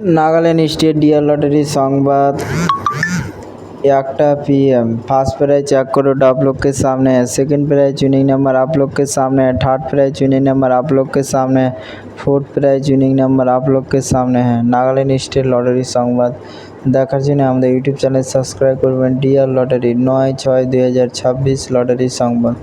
Nagaland state dear lottery संवाद 1 PM। First prize 1 crore आप लोग के सामने है। सेकंड प्राइज विनिंग नंबर आप लोग के सामने है। थर्ड प्राइज विनिंग नंबर आप लोग के सामने है। फोर्थ प्राइज विनिंग नंबर आप लोग के सामने है। नागालैंड स्टेट लॉटरी संवाद देखार जन्य आमादेर यूट्यूब चैनल सबस्क्राइब करबेन। Dear lottery 9/6/2026 lottery Sambad.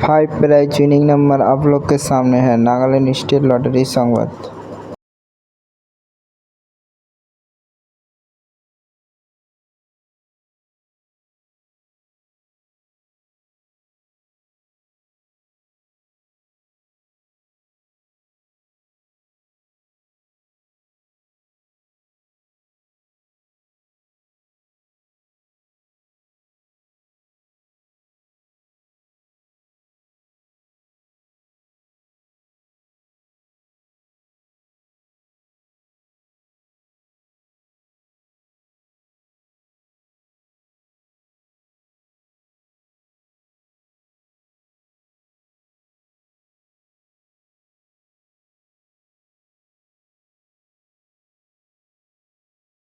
Five prize winning number आप लोग के सामने है। नागालैंड स्टेट लॉटरी संवाद।